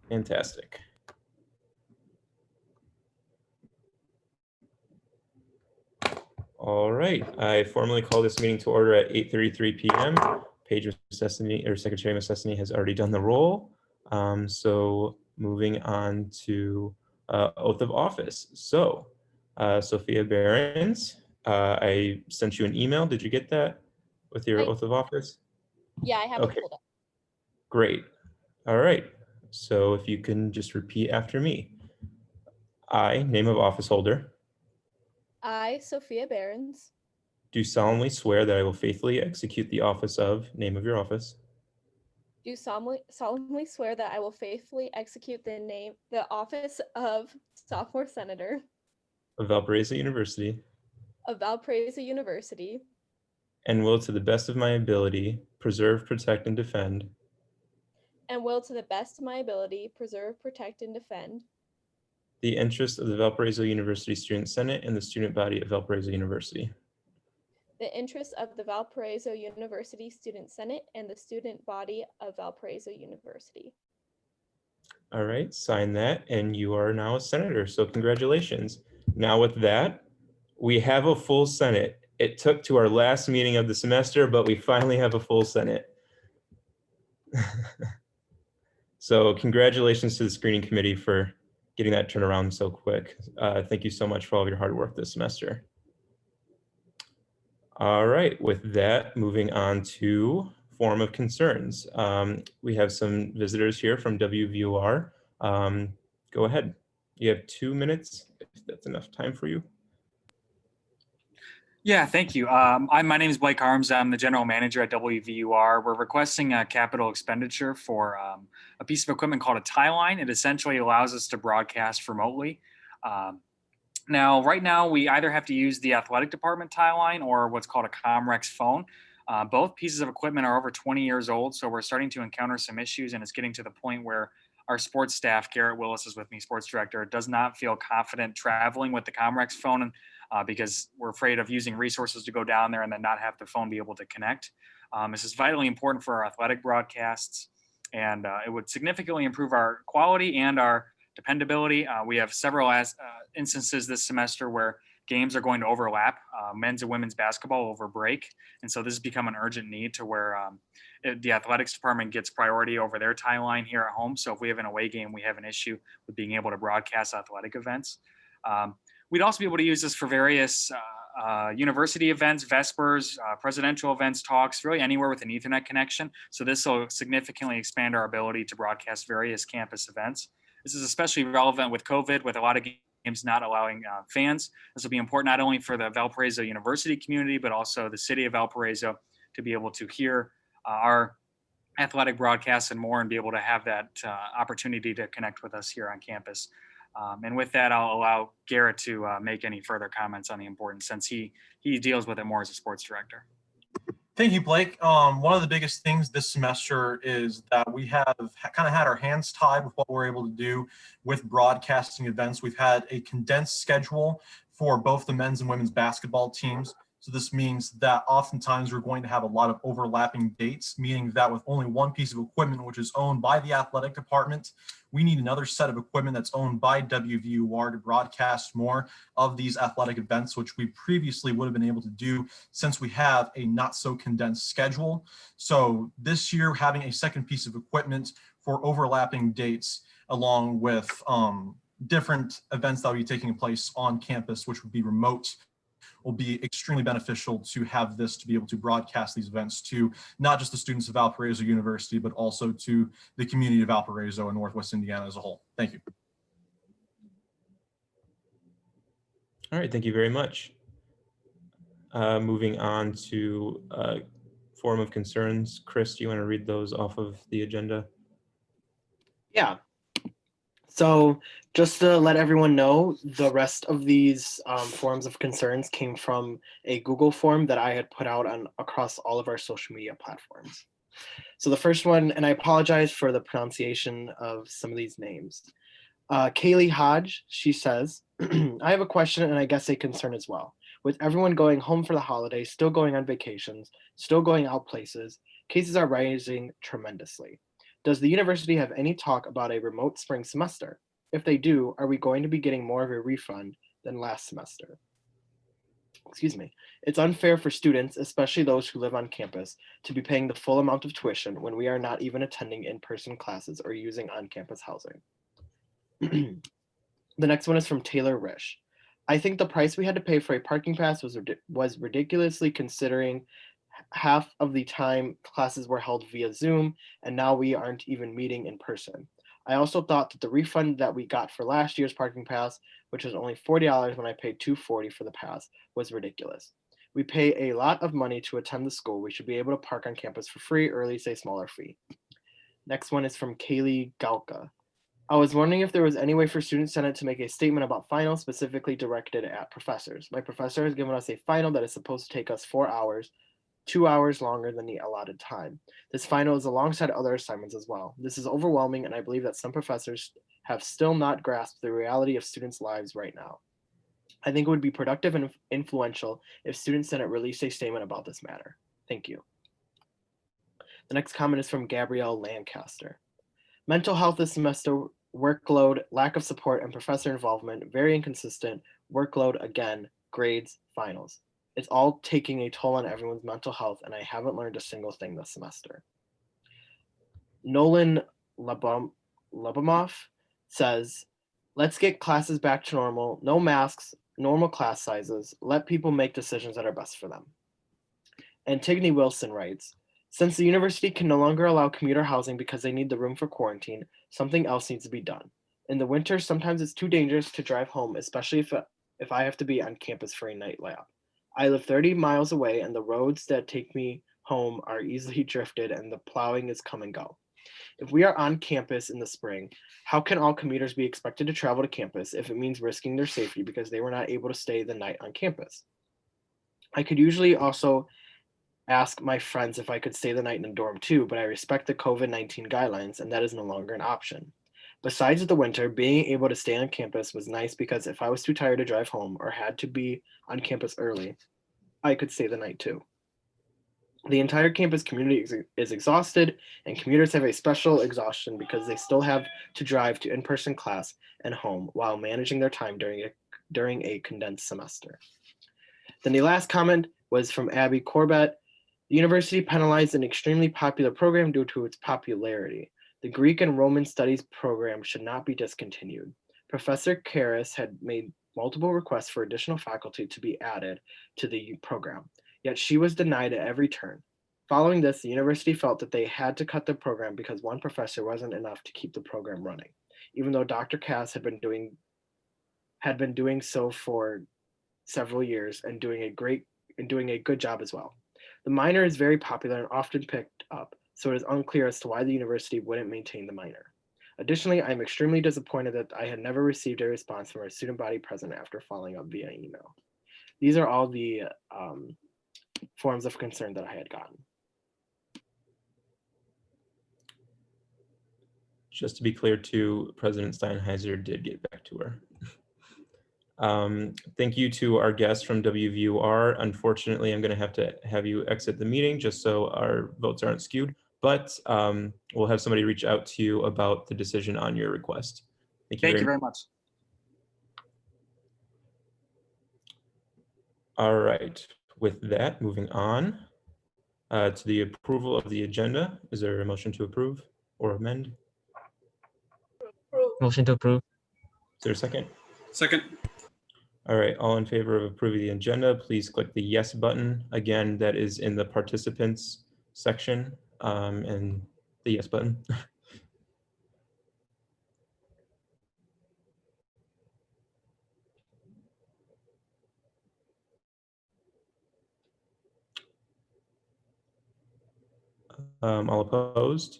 Fantastic. All right, I formally call this meeting to order at 8:33 p.m. Paige Messessany, or Secretary Messessany, has already done the roll. So moving on to oath of office. So Sophia Behrens, I sent you an email. Did you get that with your oath of office? Yeah, I have it Okay, pulled up. great. All right, so if you can just repeat after me. I, name of office holder, I, Sophia Behrens, do solemnly swear that I will faithfully execute the office of, name of your office, do solemnly swear that I will faithfully execute the office of sophomore senator of Valparaiso University, of Valparaiso University, and will, to the best of my ability, preserve, protect, and defend and will, to the best of my ability, preserve, protect, and defend the interests of the Valparaiso University Student Senate and the student body of Valparaiso University. the interests of the Valparaiso University Student Senate and the student body of Valparaiso University. All right, sign that, and you are now a senator. So congratulations. Now with that, we have a full Senate. It took to our last meeting of the semester, but we finally have a full Senate. So congratulations to the screening committee for getting that turned around so quick. Thank you so much for all of your hard work this semester. All right, with that, moving on to forum of concerns. We have some visitors here from WVUR. Go ahead. You have 2 minutes, if that's enough time for you. Yeah, thank you. My name is Blake Harms. I'm the general manager at WVUR. We're requesting a capital expenditure for a piece of equipment called a tie line. It essentially allows us to broadcast remotely. Now, right now, we either have to use the athletic department tie line or what's called a Comrex phone. Both pieces of equipment are over 20 years old, so we're starting to encounter some issues, and it's getting to the point where our sports staff, Garrett Willis is with me, sports director, does not feel confident traveling with the Comrex phone because we're afraid of using resources to go down there and then not have the phone be able to connect. This is vitally important for our athletic broadcasts, and it would significantly improve our quality and our dependability. We have several instances this semester where games are going to overlap, men's and women's basketball over break. And so this has become an urgent need to where the athletics department gets priority over their tie line here at home. So if we have an away game, we have an issue with being able to broadcast athletic events. We'd also be able to use this for various university events, Vespers, presidential events, talks, really anywhere with an Ethernet connection. So this will significantly expand our ability to broadcast various campus events. This is especially relevant with COVID, with a lot of games not allowing fans. This will be important not only for the Valparaiso University community, but also the city of Valparaiso to be able to hear our athletic broadcasts and more and be able to have that opportunity to connect with us here on campus. And with that, I'll allow Garrett to make any further comments on the importance since he deals with it more as a sports director. Thank you, Blake. One of the biggest things this semester is that we have kind of had our hands tied with what we're able to do with broadcasting events. We've had a condensed schedule for both the men's and women's basketball teams. So this means that oftentimes we're going to have a lot of overlapping dates, meaning that with only one piece of equipment, which is owned by the athletic department, we need another set of equipment that's owned by WVUR to broadcast more of these athletic events, which we previously would have been able to do since we have a not so condensed schedule. So this year, having a second piece of equipment for overlapping dates along with different events that will be taking place on campus, which would be remote, will be extremely beneficial to have this to be able to broadcast these events to not just the students of Valparaiso University, but also to the community of Valparaiso and Northwest Indiana as a whole. Thank you. All right, thank you very much. Moving on to forum of concerns. Chris, do you want to read those off of the agenda? Yeah. So just to let everyone know, the rest of these forms of concerns came from a Google form that I had put out across all of our social media platforms. So the first one, and I apologize for the pronunciation of some of these names. Kaylee Hodge, she says, I have a question and I guess a concern as well. With everyone going home for the holidays, still going on vacations, still going out places, cases are rising tremendously. Does the university have any talk about a remote spring semester? If they do, are we going to be getting more of a refund than last semester? Excuse me. It's unfair for students, especially those who live on campus, to be paying the full amount of tuition when we are not even attending in-person classes or using on-campus housing. The next one is from Taylor Rish. I think the price we had to pay for a parking pass was ridiculously, considering half of the time classes were held via Zoom, and now we aren't even meeting in person. I also thought that the refund that we got for last year's parking pass, which was only $40 when I paid $240 for the pass, was ridiculous. We pay a lot of money to attend the school. We should be able to park on campus for free or at least a smaller fee. Next one is from Kaylee Galka. I was wondering if there was any way for Student Senate to make a statement about finals specifically directed at professors. My professor has given us a final that is supposed to take us 4 hours, 2 hours longer than the allotted time. This final is alongside other assignments as well. This is overwhelming, and I believe that some professors have still not grasped the reality of students' lives right now. I think it would be productive and influential if Student Senate released a statement about this matter. Thank you. The next comment is from Gabrielle Lancaster. Mental health this semester, workload, lack of support, and professor involvement, very inconsistent, workload again, grades, finals. It's all taking a toll on everyone's mental health, and I haven't learned a single thing this semester. Nolan Lubamoff says, let's get classes back to normal, no masks, normal class sizes, let people make decisions that are best for them. Antigone Wilson writes, since the university can no longer allow commuter housing because they need the room for quarantine, something else needs to be done. In the winter, sometimes it's too dangerous to drive home, especially if I have to be on campus for a night lab. I live 30 miles away and the roads that take me home are easily drifted and the plowing is come and go. If we are on campus in the spring, how can all commuters be expected to travel to campus if it means risking their safety because they were not able to stay the night on campus? I could usually also ask my friends if I could stay the night in a dorm too, but I respect the COVID-19 guidelines and that is no longer an option. Besides the winter, being able to stay on campus was nice because if I was too tired to drive home or had to be on campus early, I could stay the night too. The entire campus community is exhausted, and commuters have a special exhaustion because they still have to drive to in-person class and home while managing their time during a condensed semester. Then the last comment was from Abby Corbett. The university penalized an extremely popular program due to its popularity. The Greek and Roman Studies program should not be discontinued. Professor Karras had made multiple requests for additional faculty to be added to the program, yet she was denied at every turn. Following this, the university felt that they had to cut the program because one professor wasn't enough to keep the program running, even though Dr. Cass had been doing so for several years and doing a good job as well. The minor is very popular and often picked up, so it is unclear as to why the university wouldn't maintain the minor. Additionally, I am extremely disappointed that I had never received a response from our student body president after following up via email. These are all the forms of concern that I had gotten. Just to be clear too, President Steinheiser did get back to her. Thank you to our guests from WVUR. Unfortunately, I'm going to have you exit the meeting just so our votes aren't skewed, but we'll have somebody reach out to you about the decision on your request. Thank you very much. All right, with that, moving on to the approval of the agenda. Is there a motion to approve or amend? Motion to approve. Is there a second? Second. All right, all in favor of approving the agenda, please click the yes button. Again, that is in the participants section and the yes button. All opposed?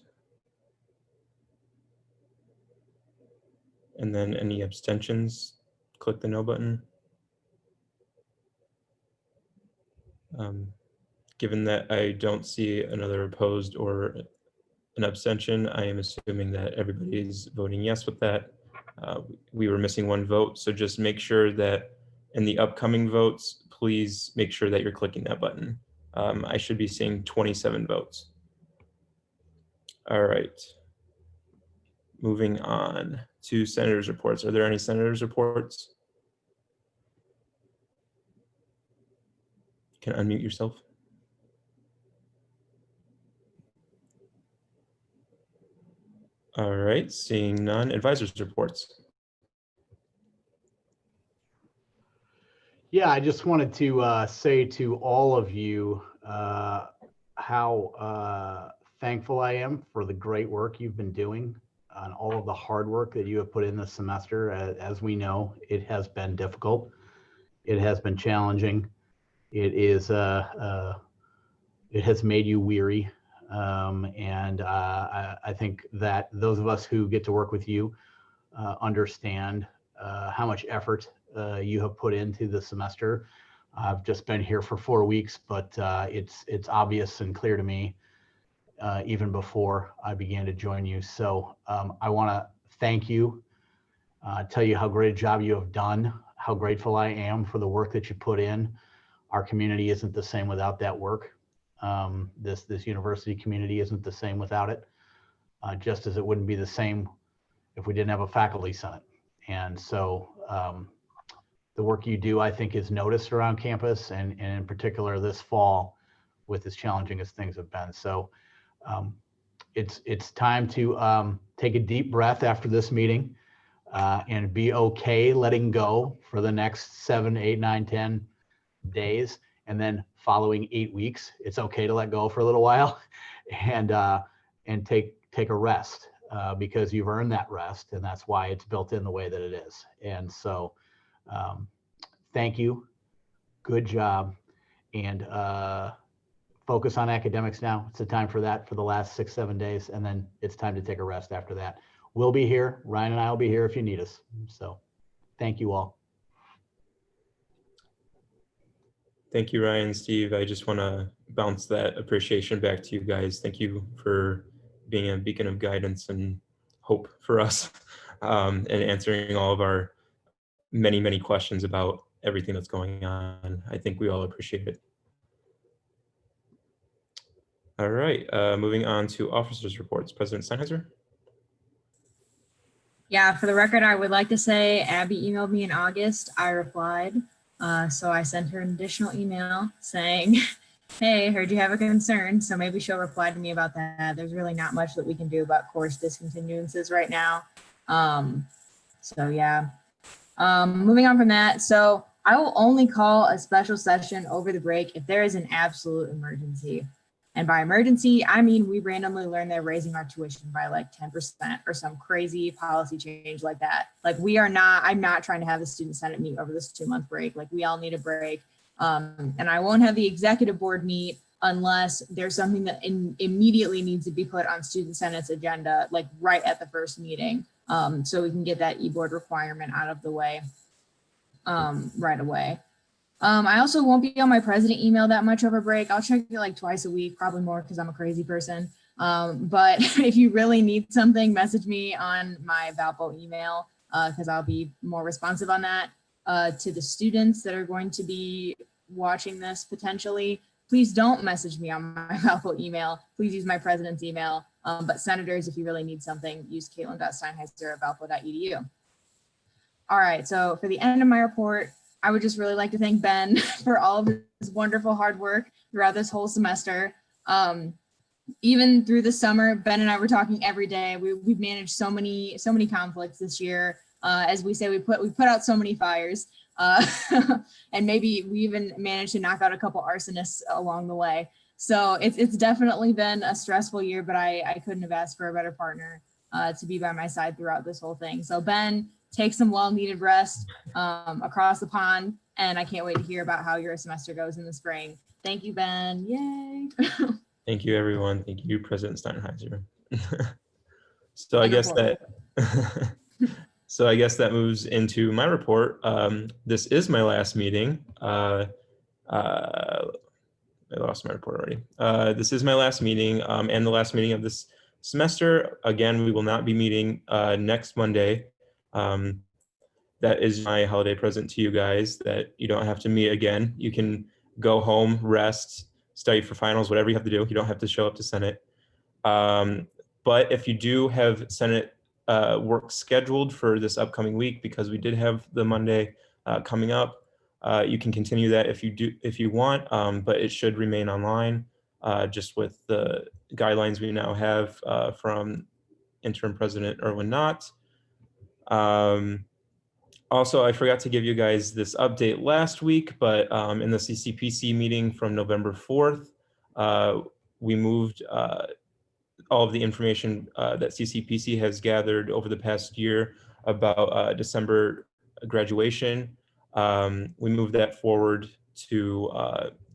And then any abstentions, click the no button. Given that I don't see another opposed or an abstention, I am assuming that everybody's voting yes with that. We were missing one vote, so just make sure that in the upcoming votes, please make sure that you're clicking that button. I should be seeing 27 votes. All right, Moving on to senators' reports. Are there any senators' reports? You can unmute yourself. All right, seeing none. Advisors' reports. Yeah, I just wanted to say to all of you how thankful I am for the great work you've been doing and all of the hard work that you have put in this semester. As we know, it has been difficult. It has been challenging. It has made you weary. I think that those of us who get to work with you understand how much effort you have put into the semester. I've just been here for 4 weeks, but it's obvious and clear to me even before I began to join you. So I want to thank you, tell you how great a job you have done, how grateful I am for the work that you put in. Our community isn't the same without that work. This university community isn't the same without it, just as it wouldn't be the same if we didn't have a faculty senate. And so the work you do, I think, is noticed around campus, and in particular this fall with as challenging as things have been. So it's time to take a deep breath after this meeting and be okay letting go for the next 7, 8, 9, 10 days. And then following 8 weeks, it's okay to let go for a little while and take a rest because you've earned that rest, and that's why it's built in the way that it is. And so thank you, good job, and focus on academics now. It's the time for that for the last 6, 7 days, and then it's time to take a rest after that. We'll be here. Ryan and I will be here if you need us. So thank you all. Thank you, Ryan, Steve. I just want to bounce that appreciation back to you guys. Thank you for being a beacon of guidance and hope for us and answering all of our many, many questions about everything that's going on. I think we all appreciate it. All right, moving on to officers' reports. President Steinheiser? Yeah, for the record, I would like to say Abby emailed me in August. I replied. So I sent her an additional email saying, hey, heard you have a concern. So maybe she'll reply to me about that. There's really not much that we can do about course discontinuances right now. So yeah, moving on from that. So I will only call a special session over the break if there is an absolute emergency. And by emergency, I mean, we randomly learned they're raising our tuition by like 10% or some crazy policy change like that. Like I'm not trying to have the student senate meet over this 2-month break. Like we all need a break. And I won't have the executive board meet unless there's something that immediately needs to be put on student senate's agenda, like right at the first meeting. So we can get that e-board requirement out of the way right away. I also won't be on my president email that much over break. I'll check it like twice a week, probably more because I'm a crazy person. But if you really need something, message me on my Valpo email because I'll be more responsive on that. To the students that are going to be watching this potentially, please don't message me on my Valpo email. Please use my president's email. But senators, if you really need something, use caitlin.steinheiser@valpo.edu. All right, so for the end of my report, I would just really like to thank Ben for all of his wonderful hard work throughout this whole semester. Even through the summer, Ben and I were talking every day. We've managed so many conflicts this year. As we say, we put out so many fires, and maybe we even managed to knock out a couple arsonists along the way. So it's definitely been a stressful year, but I couldn't have asked for a better partner to be by my side throughout this whole thing. So Ben, take some well-needed rest across the pond, and I can't wait to hear about how your semester goes in the spring. Thank you, Ben. Yay. Thank you, everyone. Thank you, President Steinheiser. So I guess that moves into my report. This is my last meeting. I lost my report already. This is my last meeting and the last meeting of this semester. Again, we will not be meeting next Monday. That is my holiday present to you guys, that you don't have to meet again. You can go home, rest, study for finals, whatever you have to do. You don't have to show up to Senate. But if you do have Senate work scheduled for this upcoming week because we did have the Monday coming up. You can continue that if you want, but it should remain online just with the guidelines we now have from Interim President Erwin Knott. Also, I forgot to give you guys this update last week, but in the CCPC meeting from November 4th, we moved all of the information that CCPC has gathered over the past year about December graduation. We moved that forward to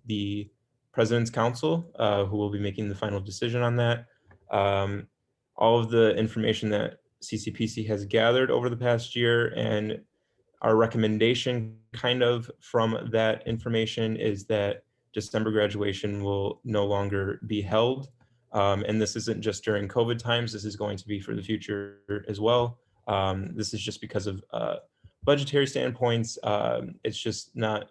the President's Council, who will be making the final decision on that. All of the information that CCPC has gathered over the past year and our recommendation kind of from that information is that December graduation will no longer be held. And this isn't just during COVID times, this is going to be for the future as well. This is just because of budgetary standpoints. It's just not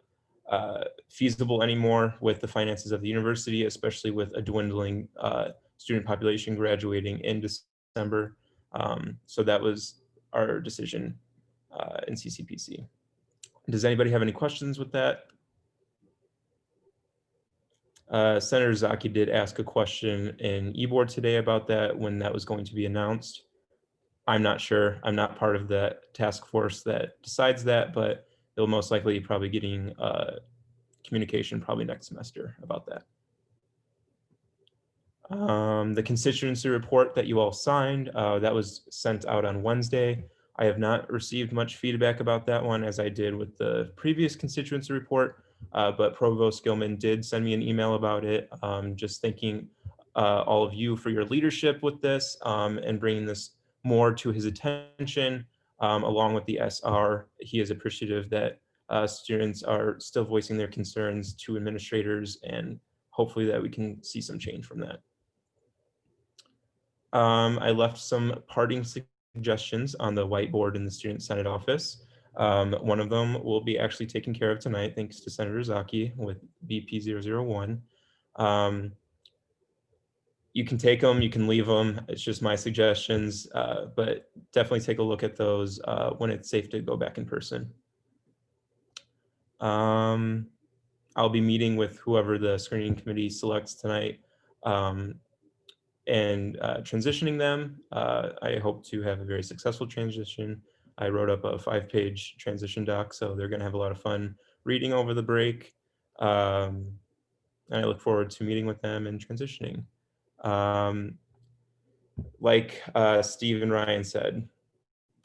feasible anymore with the finances of the university, especially with a dwindling student population graduating in December. So that was our decision in CCPC. Does anybody have any questions with that? Senator Zaki did ask a question in eBoard today about that, when that was going to be announced. I'm not sure. I'm not part of that task force that decides that, but they'll most likely probably getting communication probably next semester about that. The constituency report that you all signed, that was sent out on Wednesday. I have not received much feedback about that one as I did with the previous constituency report, but Provost Gilman did send me an email about it, just thanking all of you for your leadership with this and bringing this more to his attention, along with the SR. He is appreciative that students are still voicing their concerns to administrators, and hopefully that we can see some change from that. I left some parting suggestions on the whiteboard in the Student Senate office. One of them will be actually taken care of tonight, thanks to Senator Zaki with BP001. You can take them, you can leave them. It's just my suggestions, but definitely take a look at those when it's safe to go back in person. I'll be meeting with whoever the screening committee selects tonight and transitioning them. I hope to have a very successful transition. I wrote up a 5-page transition doc, so they're gonna have a lot of fun reading over the break. And I look forward to meeting with them and transitioning. Like Steve and Ryan said,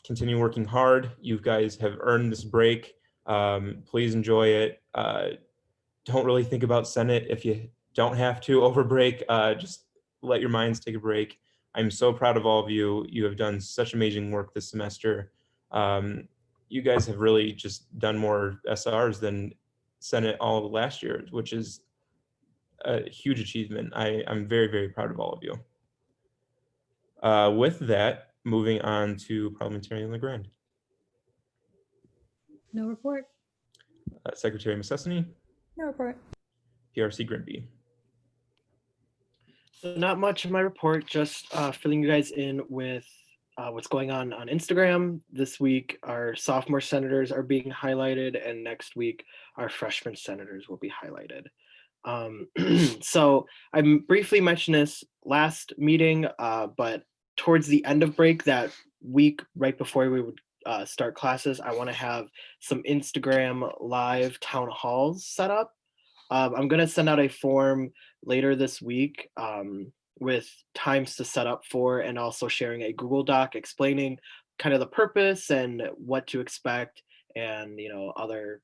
continue working hard. You guys have earned this break. Please enjoy it. Don't really think about Senate if you don't have to over break. Just let your minds take a break. I'm so proud of all of you. You have done such amazing work this semester. You guys have really just done more SRs than Senate all of last year, which is a huge achievement. I'm very, very proud of all of you. With that, moving on to Parliamentarian LeGrand. No report. Secretary Missessany, No report. PRC Grimby. So not much in my report, just filling you guys in with what's going on Instagram. This week, our sophomore senators are being highlighted, and next week, our freshman senators will be highlighted. So I briefly mentioned this last meeting, but towards the end of break, that week right before we would start classes, I want to have some Instagram live town halls set up. I'm going to send out a form later this week with times to set up for, and also sharing a Google Doc explaining kind of the purpose and what to expect, and other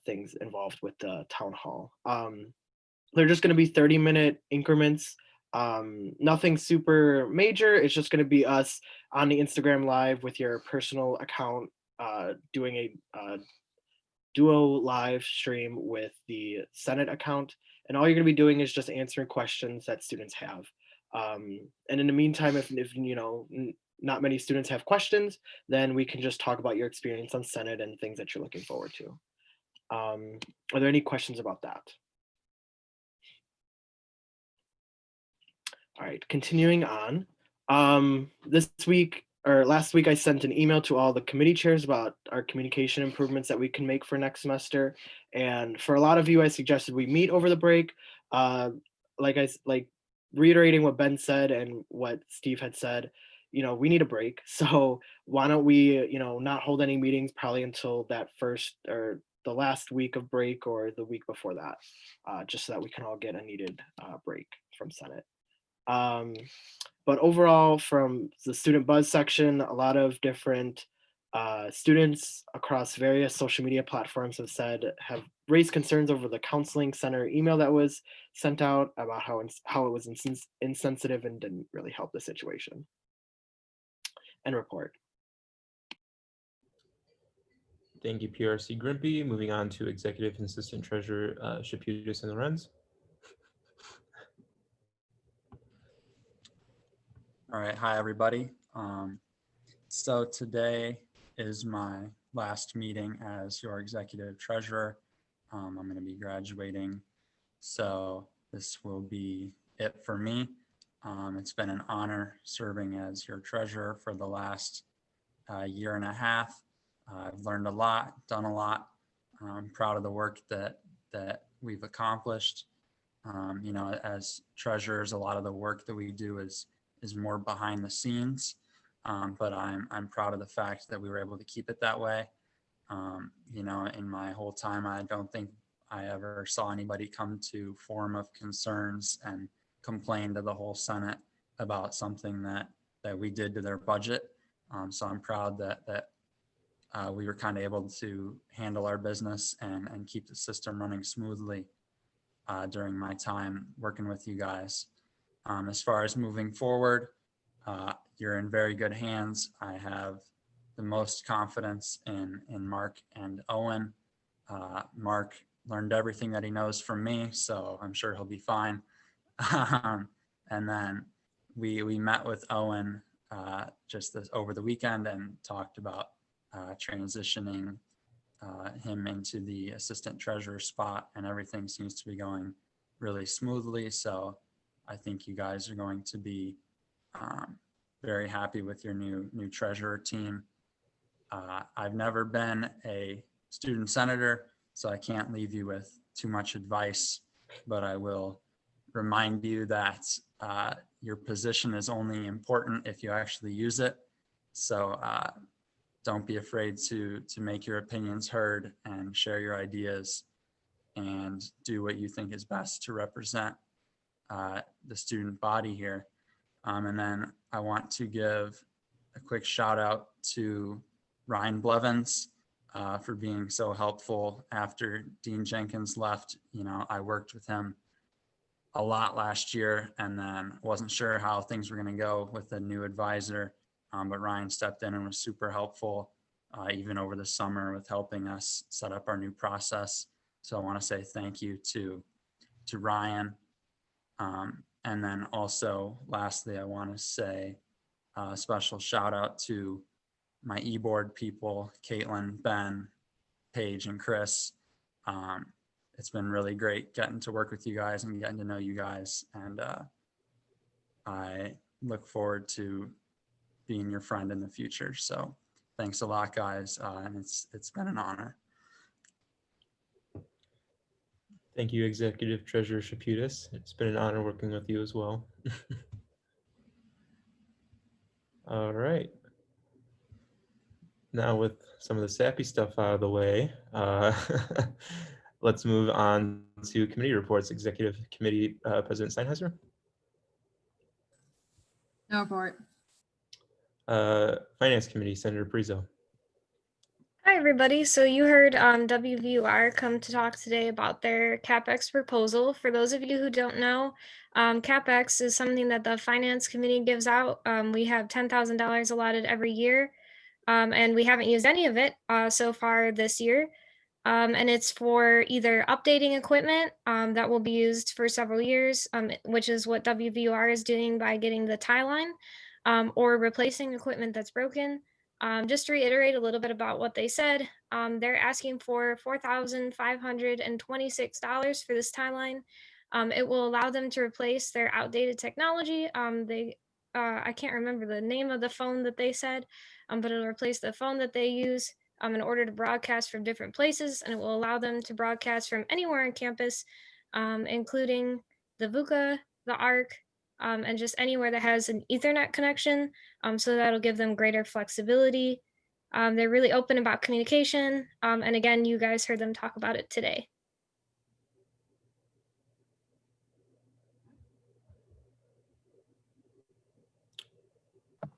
things involved with the town hall. They're just going to be 30-minute increments. Nothing super major. It's just going to be us on the Instagram live with your personal account doing a duo live stream with the Senate account, and all you're going to be doing is just answering questions that students have. And in the meantime, if not many students have questions, then we can just talk about your experience on Senate and things that you're looking forward to. Are there any questions about that? All right, continuing on. This week, last week I sent an email to all the committee chairs about our communication improvements that we can make for next semester. And for a lot of you, I suggested we meet over the break. Like reiterating what Ben said and what Steve had said, we need a break. So why don't we, not hold any meetings probably until that first or the last week of break or the week before that, just so that we can all get a needed break from Senate. But overall, from the student buzz section, a lot of different students across various social media platforms have raised concerns over the counseling center email that was sent out about how it was insensitive and didn't really help the situation. End report. Thank you, PRC Grimpy. Moving on to Executive and Assistant Treasurer Chaputis and Lorenz. All right, hi everybody. So today is my last meeting as your executive treasurer. I'm going to be graduating, so this will be it for me. It's been an honor serving as your treasurer for the last year and a half. I've learned a lot, done a lot. I'm proud of the work that we've accomplished. As treasurers, a lot of the work that we do is more behind the scenes, but I'm proud of the fact that we were able to keep it that way. In my whole time, I don't think I ever saw anybody come to Forum of Concerns and complain to the whole Senate about something that we did to their budget. So I'm proud that we were kind of able to handle our business and keep the system running smoothly during my time working with you guys. As far as moving forward, you're in very good hands. I have the most confidence in Mark and Owen. Mark learned everything that he knows from me, so I'm sure he'll be fine. And then we met with Owen just over the weekend and talked about transitioning him into the assistant treasurer spot, and everything seems to be going really smoothly. So I think you guys are going to be very happy with your new treasurer team. I've never been a student senator, so I can't leave you with too much advice, but I will remind you that your position is only important if you actually use it. So don't be afraid to make your opinions heard and share your ideas and do what you think is best to represent the student body here. And then I want to give a quick shout out to Ryan Blevins for being so helpful after Dean Jenkins left. I worked with him a lot last year and then wasn't sure how things were going to go with the new advisor. But Ryan stepped in and was super helpful, even over the summer with helping us set up our new process. So I want to say thank you to Ryan. And then also, lastly, I want to say a special shout out to my e-board people, Caitlin, Ben, Paige, and Chris. It's been really great getting to work with you guys and getting to know you guys. And I look forward to being your friend in the future. So thanks a lot, guys. And it's been an honor. Thank you, Executive Treasurer Chaputis. It's been an honor working with you as well. All right. Now with some of the sappy stuff out of the way, let's move on to committee reports. Executive Committee President Steinheiser. No report. Finance Committee, Senator Prizo. Hi, everybody. So you heard WVUR come to talk today about their CapEx proposal. For those of you who don't know, CapEx is something that the Finance Committee gives out. We have $10,000 allotted every year, and we haven't used any of it so far this year. And it's for either updating equipment that will be used for several years, which is what WVUR is doing by getting the tie line, or replacing equipment that's broken. Just to reiterate a little bit about what they said, they're asking for $4,526 for this tie line. It will allow them to replace their outdated technology. They I can't remember the name of the phone that they said, but it'll replace the phone that they use in order to broadcast from different places, and it will allow them to broadcast from anywhere on campus, including the VUCA, the ARC, and just anywhere that has an Ethernet connection. So that'll give them greater flexibility. They're really open about communication, and again, you guys heard them talk about it today.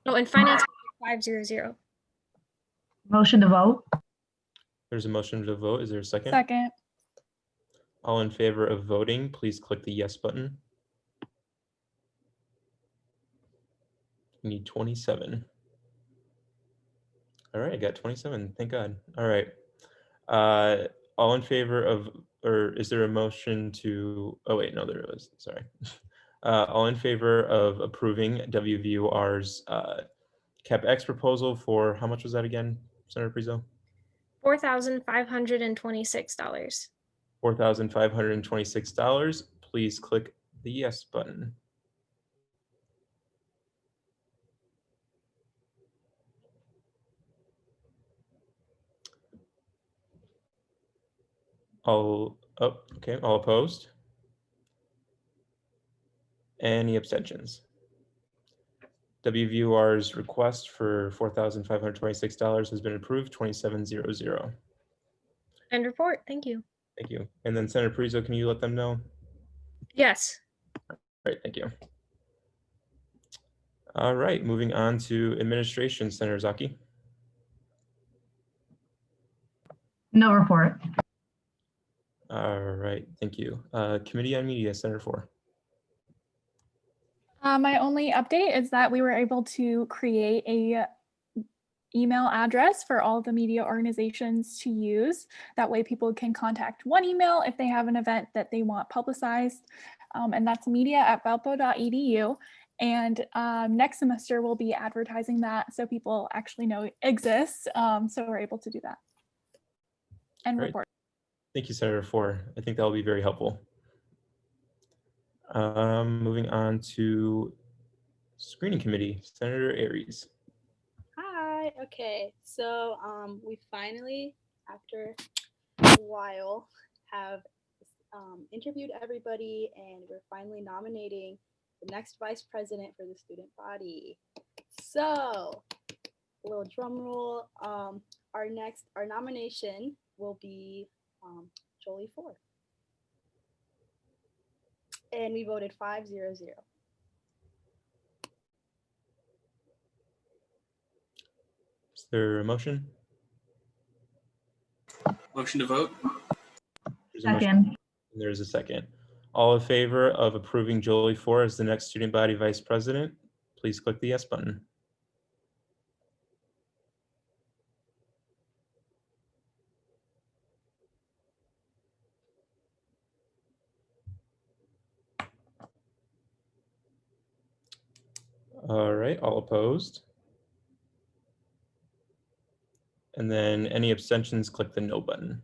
Oh, and finance 500. Motion to vote. There's a motion to vote. Is there a second? Second. All in favor of voting, please click the yes button. We need 27. All right, I got 27. Thank God. All right. All in favor of, or is there a motion to, oh wait, no, there was, sorry. All in favor of approving WVUR's CapEx proposal for, how much was that again, Senator Prizo? $4,526. $4,526. Please click the yes button. All opposed? Any abstentions? WVUR's request for $4,526 has been approved, 2700. End report. Thank you. Thank you. And then Senator Prizo, can you let them know? Yes. Great, thank you. All right, moving on to administration, Senator Zaki. No report. All right, thank you. Committee on Media, Senator Four. My only update is that we were able to create a email address for all the media organizations to use. That way people can contact one email if they have an event that they want publicized. And that's media@valpo.edu. And next semester we'll be advertising that so people actually know it exists. So we're able to do that. And Great. report. Thank you, Senator Four. I think that will be very helpful. Moving on to screening committee, Senator Aries. Hi. Okay. So we finally, after a while, have interviewed everybody, and we're finally nominating the next vice president for the student body. So, a little drum roll. Our nomination will be Jolie Ford. And we voted 500. Is there a motion? Motion to vote. There's a motion. Second. And there's a second. All in favor of approving Jolie Ford as the next student body vice president, please click the yes button. All right, all opposed? And then any abstentions, click the no button.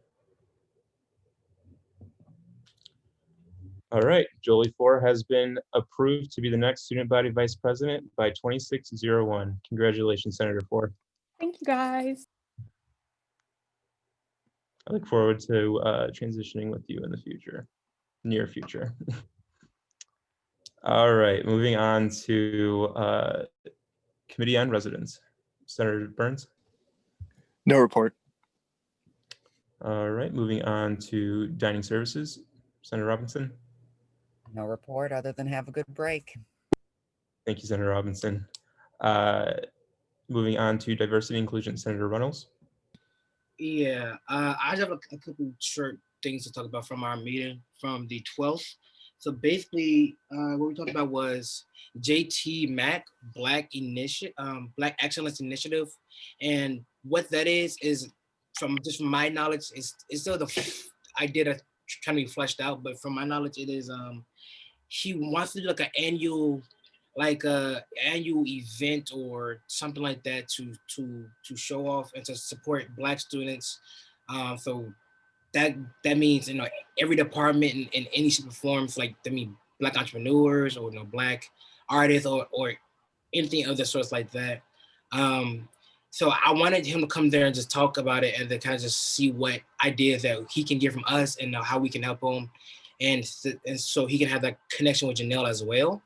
All right, Jolie Ford has been approved to be the next student body vice president by 2601. Congratulations, Senator Ford. Thank you guys. I look forward to transitioning with you in the future, near future. All right, moving on to Committee on Residents. Senator Burns. No report. All right, moving on to Dining Services. Senator Robinson. No report other than have a good break. Thank you, Senator Robinson. Moving on to Diversity Inclusion, Senator Reynolds. Yeah, I just have a couple short things to talk about from our meeting from the 12th. So basically, what we talked about was JT Mac Black Excellence Initiative, and what that is from my knowledge, it's still the idea trying to be fleshed out, but from my knowledge, it is he wants to do like an annual event or something like that to show off and to support Black students. So that means every department in any shape or forms, like Black entrepreneurs or Black artists or anything of the sorts like that. So I wanted him to come there and just talk about it and then kind of just see what ideas that he can get from us and how we can help him. And so he can have that connection with Janelle as well.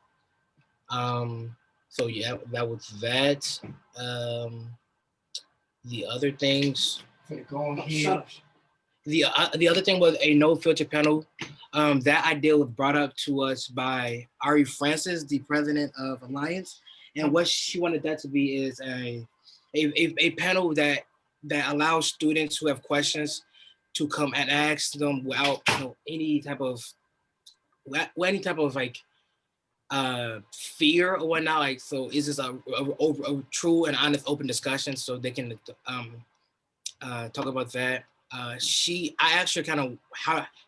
So yeah, that was that. The other things, go on here. The other thing was a no filter panel. That idea was brought up to us by Ari Francis, the president of Alliance, and what she wanted that to be is a panel that allows students who have questions to come and ask them without any type of like fear or whatnot. Like, so is this a true and honest open discussion so they can talk about that. I asked her kind of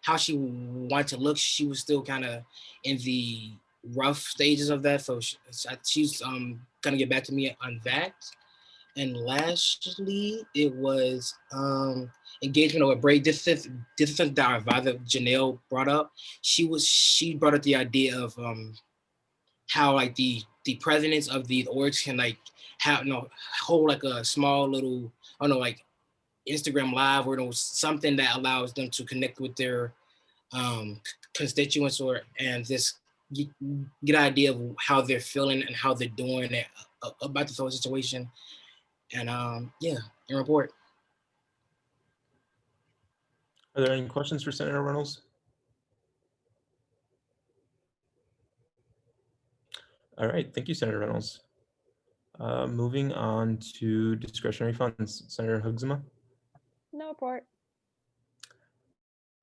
how she wanted to look. She was still kind of in the rough stages of that, so she's gonna get back to me on that. And lastly, it was engagement over break. This is something that our advisor Janelle brought up. She brought up the idea of how like the presidents of these orgs can like have hold like a small little, I don't know, like Instagram live or something that allows them to connect with their constituents and just get an idea of how they're feeling and how they're doing it about the whole situation. And yeah, and report. Are there any questions for Senator Reynolds? All right, thank you, Senator Reynolds. Moving on to discretionary funds, Senator Hugsma. No report.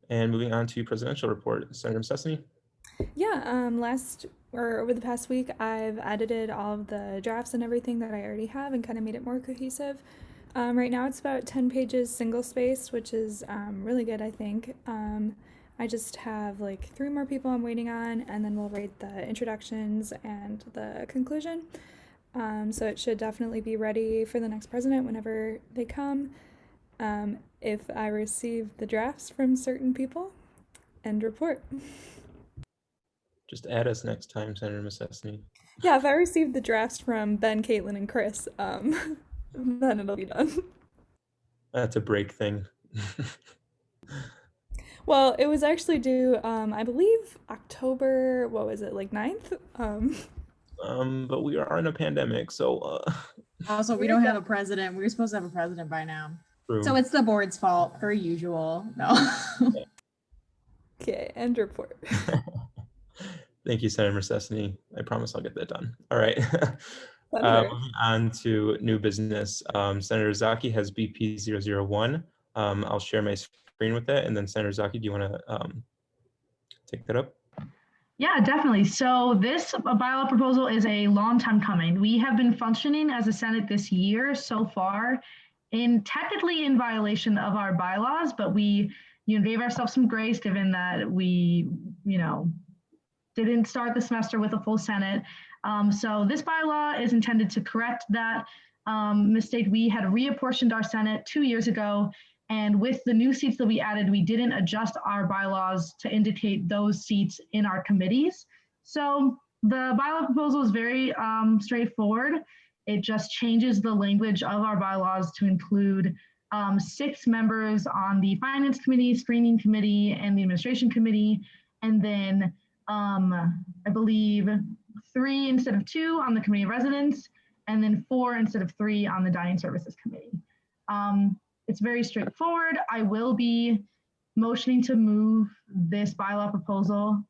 And moving on to presidential report, Senator Msesny. Yeah, over the past week, I've edited all of the drafts and everything that I already have and kind of made it more cohesive. Right now it's about 10 pages single spaced, which is really good, I think. I just have like 3 more people I'm waiting on, and then we'll write the introductions and the conclusion. So it should definitely be ready for the next president whenever they come. If I receive the drafts from certain people, end report. Just add us next time, Senator Msesny. Yeah, if I receive the drafts from Ben, Caitlin, and Chris, then it'll be done. That's a break thing. Well, it was actually due, I believe, October, what was it, like 9th? But we are in a pandemic, so... Also, we don't have a president. We were supposed to have a president by now. True. So it's the board's fault, per usual. No. Okay, end report. Thank you, Senator Msesny. I promise I'll get that done. All right. Moving on to new business. Senator Zaki has BP 001. I'll share my screen with that. And then Senator Zaki, do you want to take that up? Yeah, definitely. So this bylaw proposal is a long time coming. We have been functioning as a Senate this year so far, technically in violation of our bylaws, but we gave ourselves some grace given that we didn't start the semester with a full Senate. So this bylaw is intended to correct that mistake. We had reapportioned our Senate 2 years ago, and with the new seats that we added, we didn't adjust our bylaws to indicate those seats in our committees. So the bylaw proposal is very straightforward. It just changes the language of our bylaws to include 6 members on the Finance Committee, Screening Committee, and the Administration Committee, and then I believe 3 instead of 2 on the Committee of Residents, and then 4 instead of 3 on the Dining Services Committee. It's very straightforward. I will be motioning to move this bylaw proposal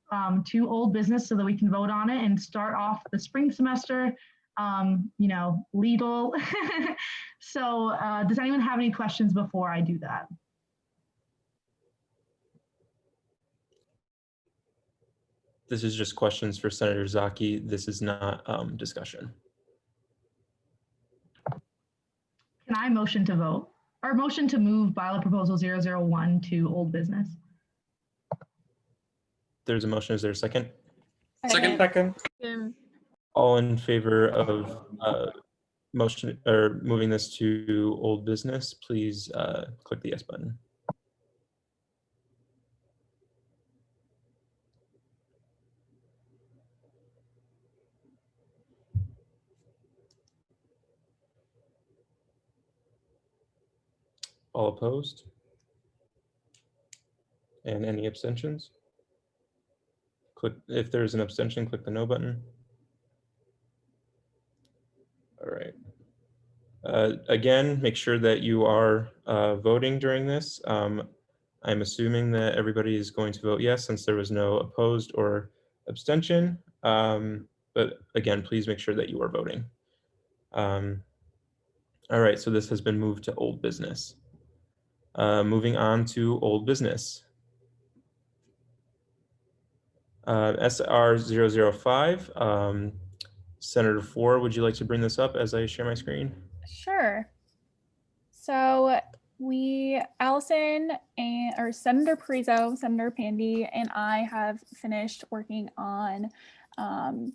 to old business so that we can vote on it and start off the spring semester, legal. So does anyone have any questions before I do that? This is just questions for Senator Zaki. This is not discussion. Can I motion to vote or motion to move bylaw proposal 001 to old business? There's a motion. Is there a second? Second. All in favor of motion or moving this to old business, please click the yes button. All opposed? And any abstentions? Click, if there's an abstention, click the no button. All right. Again, make sure that you are voting during this. I'm assuming that everybody is going to vote yes, since there was no opposed or abstention. But again, please make sure that you are voting. All right, so this has been moved to old business. Moving on to old business. SR 005. Senator Four, would you like to bring this up as I share my screen? Sure. So Allison or Senator Parizo, Senator Pandy, and I have finished working on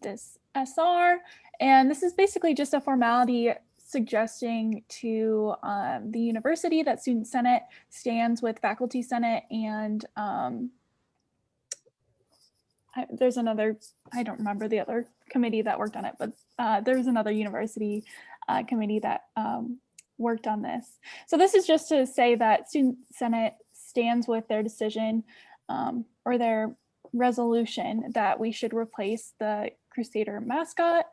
this SR. And this is basically just a formality suggesting to the university that Student Senate stands with Faculty Senate and there's another, I don't remember the other committee that worked on it, but there's another university committee that worked on this. So this is just to say that Student Senate stands with their decision or their resolution that we should replace the Crusader mascot.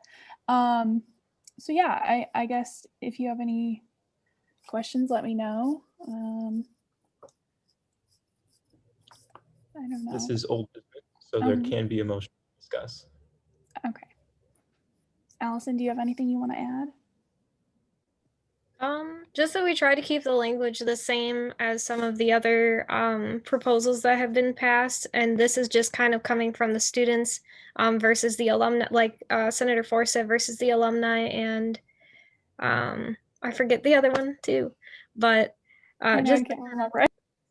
So yeah, I guess if you have any questions, let me know. I don't know. This is old business, so there can be a motion to discuss. Okay. Allison, do you have anything you want to add? Just that we try to keep the language the same as some of the other proposals that have been passed, and this is just kind of coming from the students versus the alumni, like Senator Forr said, versus the alumni, and I forget the other one too, but just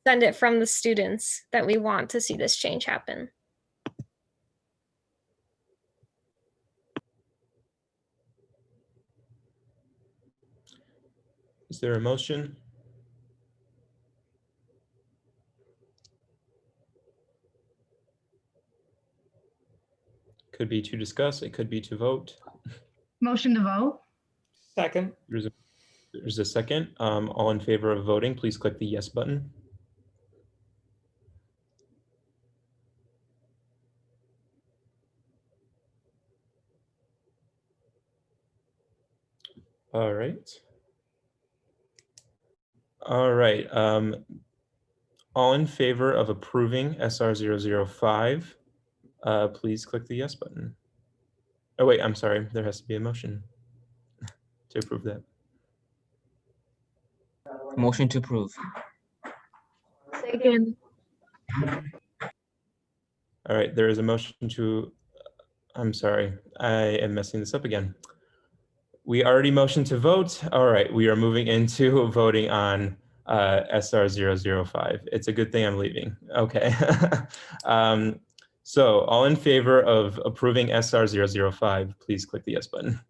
send it from the students that we want to see this change happen. Is there a motion? Could be to discuss, it could be to vote. Motion to vote. Second. There's a second. All in favor of voting, please click the yes button. All right. All right. All in favor of approving SR 005, please click the yes button. Oh wait, I'm sorry. There has to be a motion to approve that. Motion to approve. Second. All right, there is a motion to, I'm sorry, I am messing this up again. We already motioned to vote. All right, we are moving into voting on SR 005. It's a good thing I'm leaving. Okay. So all in favor of approving SR 005, please click the yes button.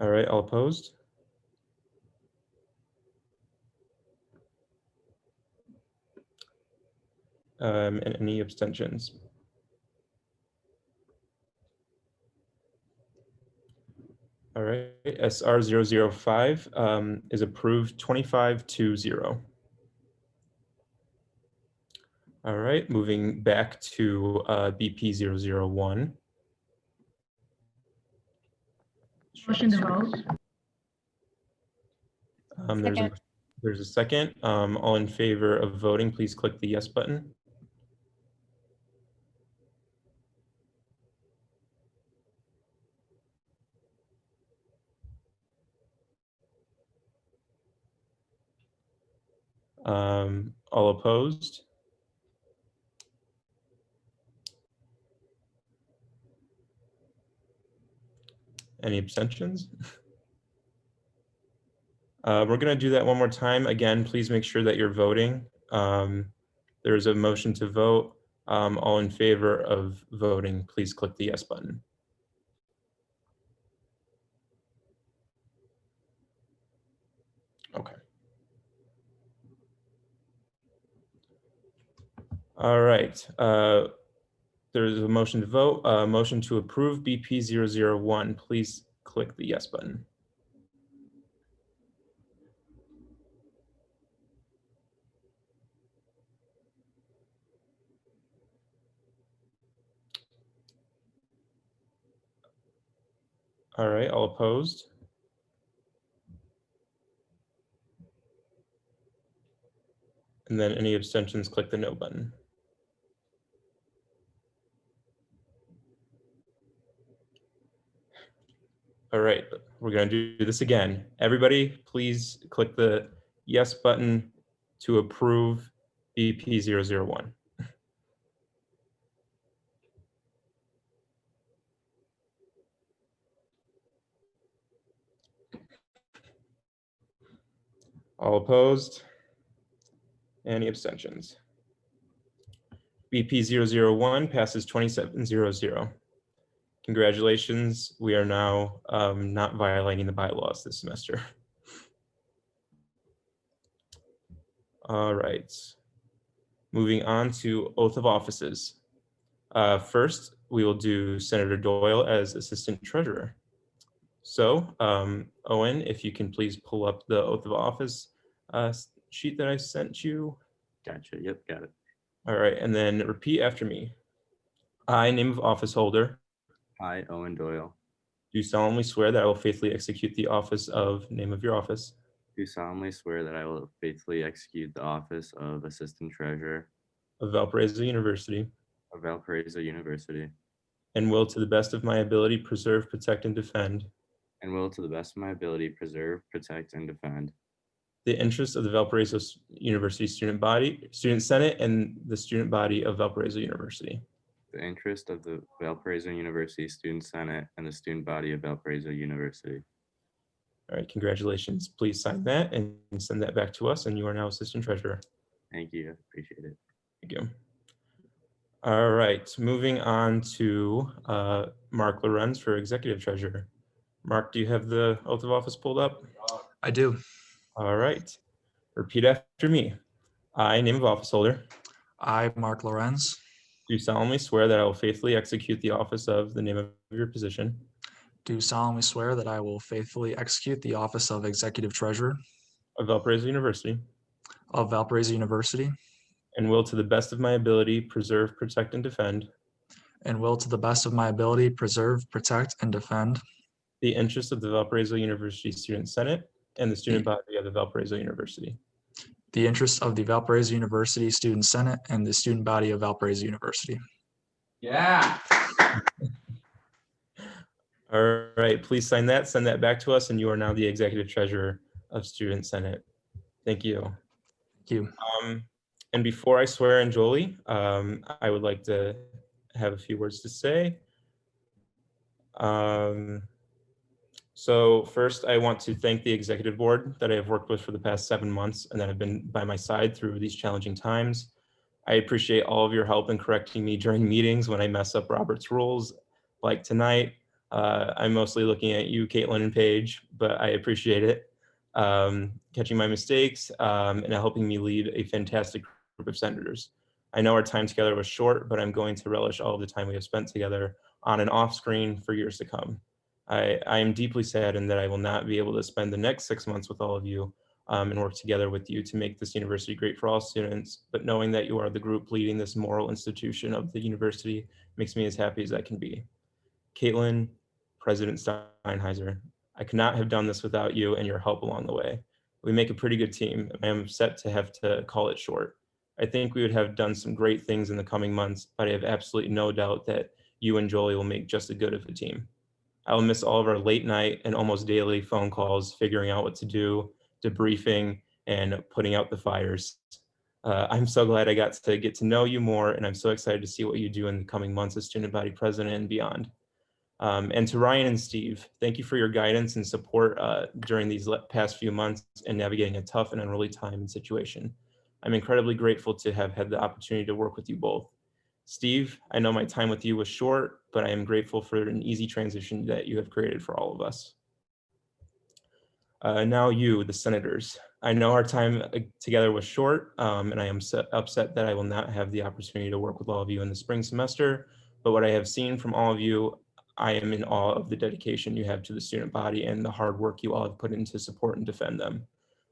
All right, all opposed? And any abstentions? All right, SR 005 is approved 25-0. All right, moving back to BP 001. Motion to vote. There's a second. All in favor of voting, please click the yes button. All opposed? Any abstentions? We're going to do that one more time. Again, please make sure that you're voting. There is a motion to vote. All in favor of voting, please click the yes button. Okay. All right. There's a motion to vote. Motion to approve BP 001. Please click the yes button. All right, all opposed? And then any abstentions, click the no button. All right, we're gonna do this again. Everybody, please click the yes button to approve BP 001. All opposed? Any abstentions? BP 001 passes 2700. Congratulations, we are now not violating the bylaws this semester. All right, moving on to oath of offices. First, we will do Senator Doyle as Assistant Treasurer. So, Owen, if you can please pull up the oath of office sheet that I sent you. Gotcha. Yep, got it. All right, and then repeat after me. I, name of office holder, I, Owen Doyle, do solemnly swear that I will faithfully execute the office of, name of your office, do solemnly swear that I will faithfully execute the office of Assistant Treasurer of Valparaiso University, of Valparaiso University, and will, to the best of my ability, preserve, protect, and defend and will, to the best of my ability, preserve, protect, and defend the interests of the Valparaiso University Student Senate, and the student body of Valparaiso University. the interest of the Valparaiso University Student Senate and the student body of Valparaiso University. All right, congratulations. Please sign that and send that back to us, and you are now Assistant Treasurer. Thank you. Appreciate it. Thank you. All right, moving on to Mark Lorenz for Executive Treasurer. Mark, do you have the oath of office pulled up? I do. All right, repeat after me. I, name of office holder, I, Mark Lorenz, do solemnly swear that I will faithfully execute the office of, the name of your position, do solemnly swear that I will faithfully execute the office of Executive Treasurer of Valparaiso University, of Valparaiso University, and will, to the best of my ability, preserve, protect, and defend and will, to the best of my ability, preserve, protect, and defend the interests of the Valparaiso University Student Senate and the student body of the Valparaiso University. the interests of the Valparaiso University Student Senate and the student body of Valparaiso University. Yeah. All right, please sign that, send that back to us, and you are now the Executive Treasurer of Student Senate. Thank you. Thank you. And before I swear in Jolie, I would like to have a few words to say. So first, I want to thank the Executive Board that I have worked with for the past 7 months and that have been by my side through these challenging times. I appreciate all of your help in correcting me during meetings when I mess up Robert's rules, like tonight. I'm mostly looking at you, Caitlin and Paige, but I appreciate it. Catching my mistakes and helping me lead a fantastic group of senators. I know our time together was short, but I'm going to relish all of the time we have spent together on and off screen for years to come. I am deeply saddened that I will not be able to spend the next 6 months with all of you and work together with you to make this university great for all students, but knowing that you are the group leading this moral institution of the university makes me as happy as I can be. Caitlin, President Steinheiser, I could not have done this without you and your help along the way. We make a pretty good team. I am upset to have to call it short. I think we would have done some great things in the coming months, but I have absolutely no doubt that you and Jolie will make just as good of a team. I will miss all of our late night and almost daily phone calls, figuring out what to do, debriefing, and putting out the fires. I'm so glad I got to know you more, and I'm so excited to see what you do in the coming months as student body president and beyond. And to Ryan and Steve, thank you for your guidance and support during these past few months and navigating a tough and unruly time and situation. I'm incredibly grateful to have had the opportunity to work with you both. Steve, I know my time with you was short, but I am grateful for an easy transition that you have created for all of us. Now you, the senators. I know our time together was short, and I am upset that I will not have the opportunity to work with all of you in the spring semester, but what I have seen from all of you, I am in awe of the dedication you have to the student body and the hard work you all have put in to support and defend them.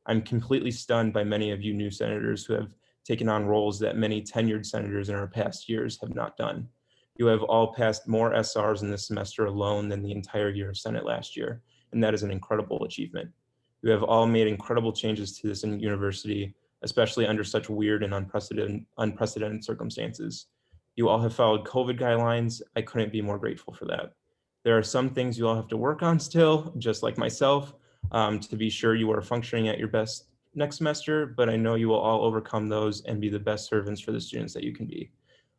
I'm completely stunned by many of you new senators who have taken on roles that many tenured senators in our past years have not done. You have all passed more SRs in this semester alone than the entire year of Senate last year, and that is an incredible achievement. You have all made incredible changes to this university, especially under such weird and unprecedented circumstances. You all have followed COVID guidelines. I couldn't be more grateful for that. There are some things you all have to work on still, just like myself, to be sure you are functioning at your best next semester, but I know you will all overcome those and be the best servants for the students that you can be.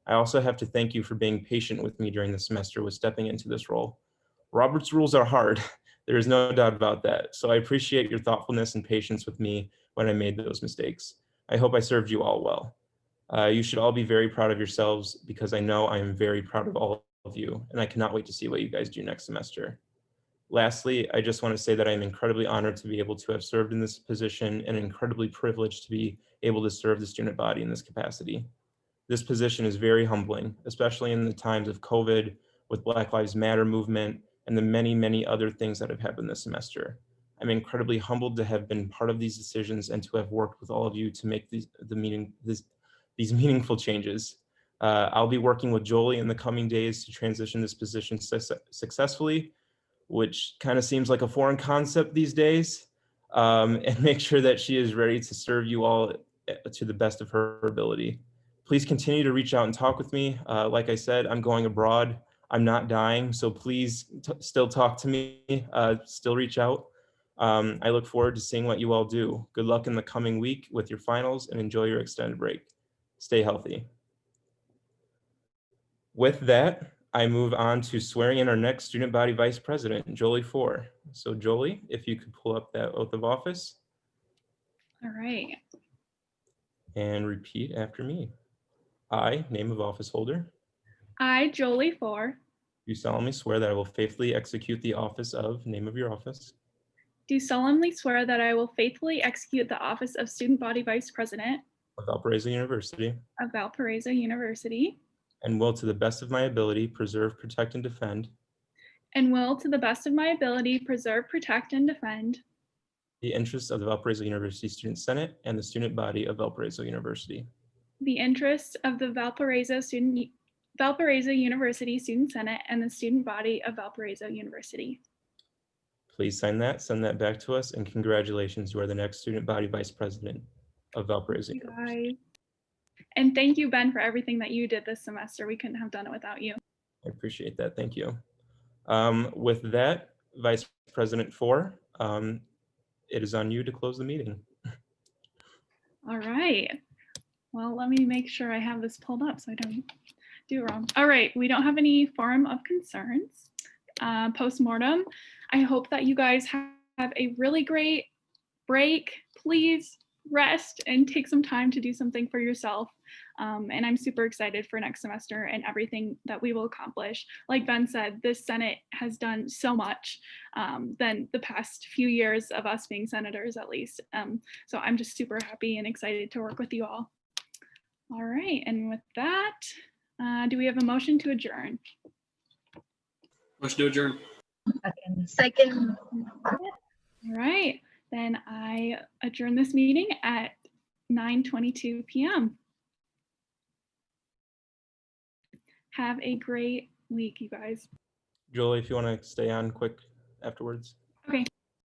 I also have to thank you for being patient with me during the semester with stepping into this role. Robert's rules are hard. There is no doubt about that. So I appreciate your thoughtfulness and patience with me when I made those mistakes. I hope I served you all well. You should all be very proud of yourselves because I know I am very proud of all of you, and I cannot wait to see what you guys do next semester. Lastly, I just want to say that I'm incredibly honored to be able to have served in this position and incredibly privileged to be able to serve the student body in this capacity. This position is very humbling, especially in the times of COVID, with Black Lives Matter movement, and the many, many other things that have happened this semester. I'm incredibly humbled to have been part of these decisions and to have worked with all of you to make these meaningful changes. I'll be working with Jolie in the coming days to transition this position successfully, which kind of seems like a foreign concept these days, and make sure that she is ready to serve you all to the best of her ability. Please continue to reach out and talk with me. Like I said, I'm going abroad. I'm not dying, so please still talk to me, still reach out. I look forward to seeing what you all do. Good luck in the coming week with your finals and enjoy your extended break. Stay healthy. With that, I move on to swearing in our next student body vice president, Jolie Four. So Jolie, if you could pull up that oath of office. All right. And repeat after me. I, name of office holder, I, Jolie Four, do solemnly swear that I will faithfully execute the office of, name of your office, do solemnly swear that I will faithfully execute the office of Student Body Vice President of Valparaiso University, of Valparaiso University, and will to the best of my ability preserve, protect, and defend and will, to the best of my ability, preserve, protect, and defend the interests of the Valparaiso University Student Senate and the student body of Valparaiso University. the interests of the Valparaiso University Student Senate and the student body of Valparaiso University. Please sign that, send that back to us, and congratulations, you are the next student body vice president of Valparaiso University. And thank you, Ben, for everything that you did this semester. We couldn't have done it without you. I appreciate that, thank you. With that, Vice President Four, it is on you to close the meeting. All right. Well, let me make sure I have this pulled up so I don't do it wrong. All right, we don't have any forum of concerns. Post-mortem, I hope that you guys have a really great break. Please rest and take some time to do something for yourself. And I'm super excited for next semester and everything that we will accomplish. Like Ben said, this Senate has done so much than the past few years of us being senators, at least. So I'm just super happy and excited to work with you all. All right, and with that, do we have a motion to adjourn? Motion to adjourn. Second. All right, then I adjourn this meeting at 9:22 p.m. Have a great week, you guys. Jolie, if you want to stay on quick afterwards. Okay.